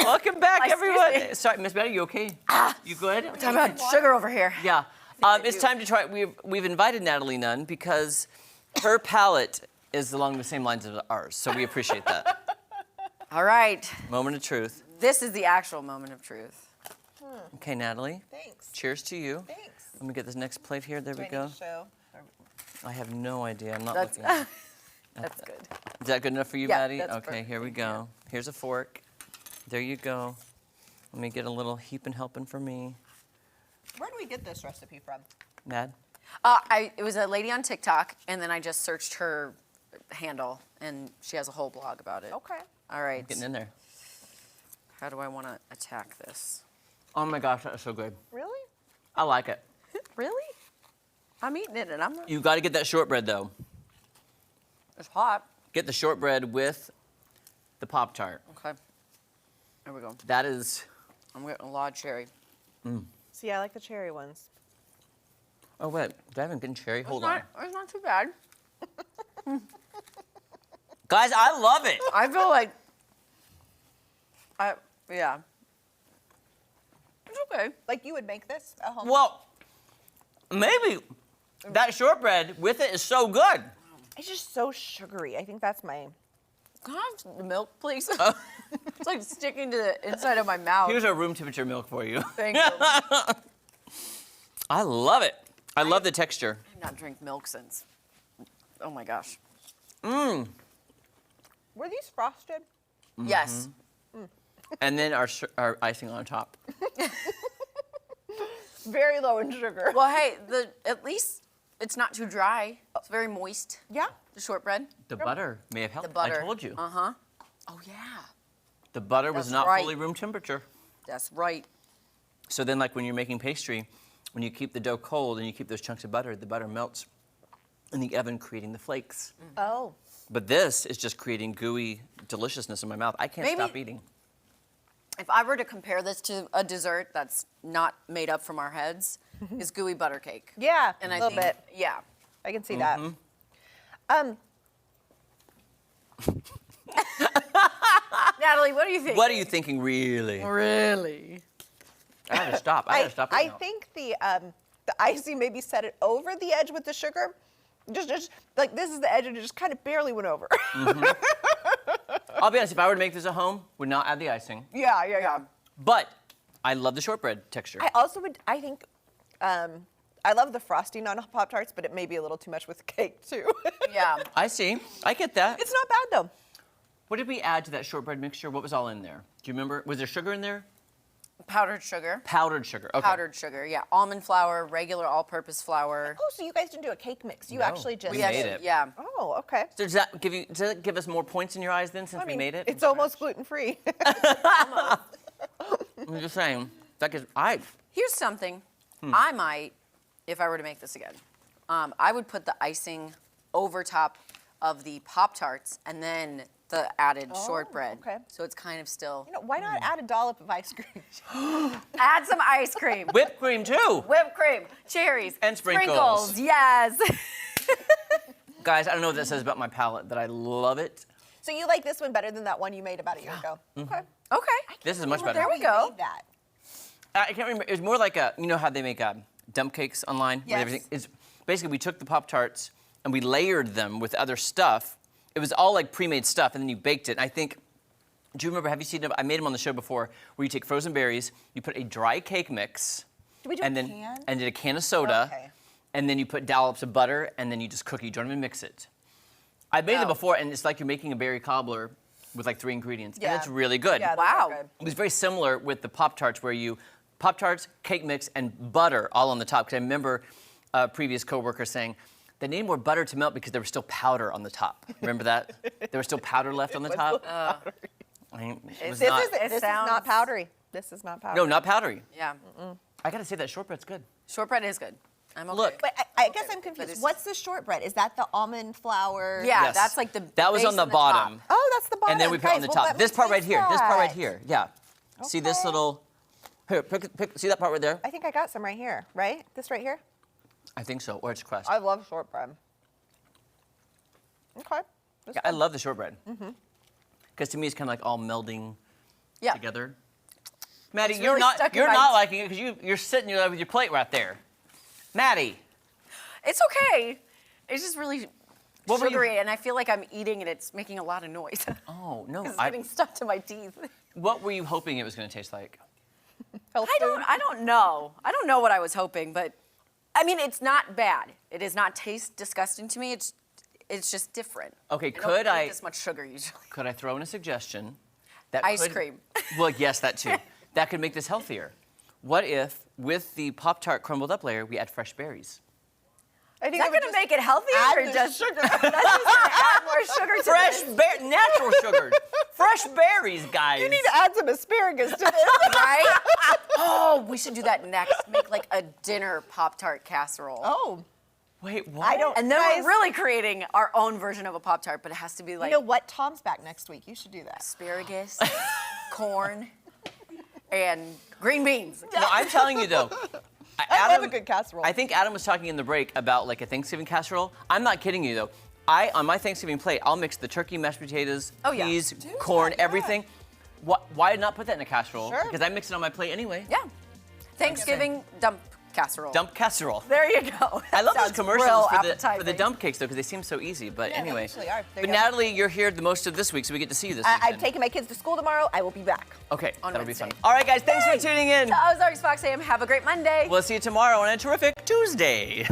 Welcome back, Excuse everyone. me. Sorry, Miss Betty, you okay? You good? Talking about sugar over here. Yeah. It's time to try. We've invited Natalie Nunn because her palate is along the same lines as ours, so we appreciate that. All right. Moment of truth. This is the actual moment of truth. Okay, Natalie. Thanks. Cheers to you. Thanks. Let me get this next plate here. There we Do I go. need to show? I have no idea. I'm not That's looking. that's good. Is that good enough for you, Yeah, Maddie? that's Okay, perfect. here we go. Here's a fork. There you go. Let me get a little heaping helping for me. Where do we get this recipe from? Mad? It was a lady on TikTok, and then I just searched her handle, and she has a whole blog about it. Okay. All right. Getting in there. How do I want to attack this? Oh my gosh, that is so good. Really? I like it. Really? I'm eating it, and I'm not. You got to get that shortbread though. It's hot. Get the shortbread with the Pop-Tart. Okay. There we go. That is. I'm getting a lot of cherry. See, I like the cherry ones. Oh wait, did I even get cherry? Hold on. It's not too bad. Guys, I love it. I feel like. Yeah. It's okay. Like you would make this at home? Well, maybe that shortbread with it is so good. It's just so sugary. I think that's my... Can I have the milk, please? It's like sticking to the inside of my mouth. Here's our room temperature milk for you. Thank you. I love it. I love the texture. I've not drank milk since. Oh my gosh. Were these frosted? Yes. And then our icing on top. Very low in sugar. Well, hey, at least it's not too dry. It's very moist. Yeah. The shortbread. The butter may have helped. The butter. I told you. Oh yeah. The butter was That's not right. fully room temperature. That's right. So then, like when you're making pastry, when you keep the dough cold and you keep those chunks of butter, the butter melts in the oven, creating the flakes. Oh. But this is just creating gooey deliciousness in my mouth. I can't Maybe- stop eating. If I were to compare this to a dessert that's not made up from our heads, is gooey butter cake. Yeah, And a I little think, bit. yeah. I can see that. Natalie, what do you think? What are you thinking, really? Really? I gotta stop. I gotta stop. I eating now. think the icing maybe set it over the edge with the sugar. Just like this is the edge and it just kind of barely went over. I'll be honest. If I were to make this at home, would not add the icing. Yeah. But I love the shortbread texture. I also would, I think, I love the frosting on Pop-Tarts, but it may be a little too much with cake too. Yeah. I see. I get that. It's not bad though. What did we add to that shortbread mixture? What was all in there? Do you remember? Was there sugar in there? Powdered sugar. Powdered sugar. Okay. Powdered sugar, yeah. Almond flour, regular all-purpose flour. Oh, so you guys didn't do a cake mix. You No, actually just... we Yes, made it. Yeah. Oh, okay. So does that give us more points in your eyes then, since I we mean, made it? it's almost gluten-free. I'm just saying. That gives. Here's something I might, if I were to make this again, I would put the icing over top of the Pop-Tarts and then the added shortbread. okay. So it's kind of still. You know, why not add a dollop of ice cream? Add some ice cream. Whipped cream too. Whipped cream, cherries, And sprinkles. Yes. Guys, I don't know what that says about my palate, but I love it. So you like this one better than that one you made about a year ago? Okay. Okay. This is much better. There we You go. made that. I can't remember. It was more like you know how they make dump cakes online? With Yes. everything? It's basically we took the Pop-Tarts and we layered them with other stuff. It was all like pre-made stuff, and then you baked it. And I think, do you remember, have you seen them? I made them on the show before, where you take frozen berries, you put a dry cake mix, Did we do and a then can? and did a can of soda, Okay. and then you put dollops of butter, and then you just cook it. You don't even mix it. I made them Wow. before, and it's like you're making a berry cobbler with like 3 ingredients, Yeah. and it's really good. Yeah, those are Wow. good. It was very similar with the Pop-Tarts, where you Pop-Tarts, cake mix, and butter all on the top. Because I remember a previous coworker saying they needed more butter to melt because there was still powder on the top. Remember that? There was still powder left on the top. I mean, it was This not, is sounds- not powdery. This is not powdery. no, not powdery. Yeah. I gotta say that shortbread's good. Shortbread is good. I'm okay. Look. But I guess I'm But confused. it's- What's the shortbread? Is that the almond flour? Yeah, Yes. that's like the That was base on the and bottom. top. Oh, that's the bottom. And then we put it on the Guys, well, top. let This me part right taste here. This part right that. here. Yeah. See this Okay. little. Here, pick. See that part right there? I think I got some right here, right? This right here? I think so. Or it's crust. I love shortbread. Okay. Yeah, I love the shortbread. Because to me, it's kind of like all melding Yeah. together. Maddie, It's you're really not stuck in you're my not teeth. liking it because you're sitting there with your plate right there. Maddie, It's okay. It's just really What were you- sugary, and I feel like I'm eating and it's making a lot of noise. oh no, It's getting stuck to my teeth. what were you hoping it was going to taste like? Health I food. don't know. I don't know what I was hoping, but I mean, it's not bad. It does not taste disgusting to me. It's just different. Okay, I don't could eat I- this much sugar usually? Could I throw in a suggestion? That Ice could- cream. Well, yes, that too. That could make this healthier. What if, with the Pop-Tart crumbled up layer, we add fresh berries? I Is think that would going to just make it healthier add or the just sugar. that's just going to add more sugar to Fresh this? natural sugars. Fresh berries, guys. You need to add some asparagus to this. Right? Oh, we should do that next. Make like a dinner Pop-Tart casserole. Oh, Wait, what? I don't. And then guys, we're really creating our own version of a Pop-Tart, but it has to be like You know what? Tom's back next week. You should do that. asparagus, corn, and green beans. No, I'm telling you though. I love a good casserole. I think Adam was talking in the break about like a Thanksgiving casserole. I'm not kidding you though. On my Thanksgiving plate, I'll mix the turkey, mashed potatoes, Oh, yeah. peas, Do corn, that, yeah. everything. Why not put that in a casserole? Sure. Because I mix it on my plate anyway. Yeah. Thanksgiving dump casserole. Dump casserole. There you go. I love those Sounds commercials real for the appetizing. dump cakes though, because they seem so easy. But Yeah, they anyway. actually are. There But you go. Natalie, you're here the most of this week, so we get to see you this I'm weekend. taking my kids to school tomorrow. I will be back. Okay, On that'll be Wednesday. fun. All right, guys, thanks for tuning in. To Ozarks Fox AM. Have a great Monday. We'll see you tomorrow on a terrific Tuesday.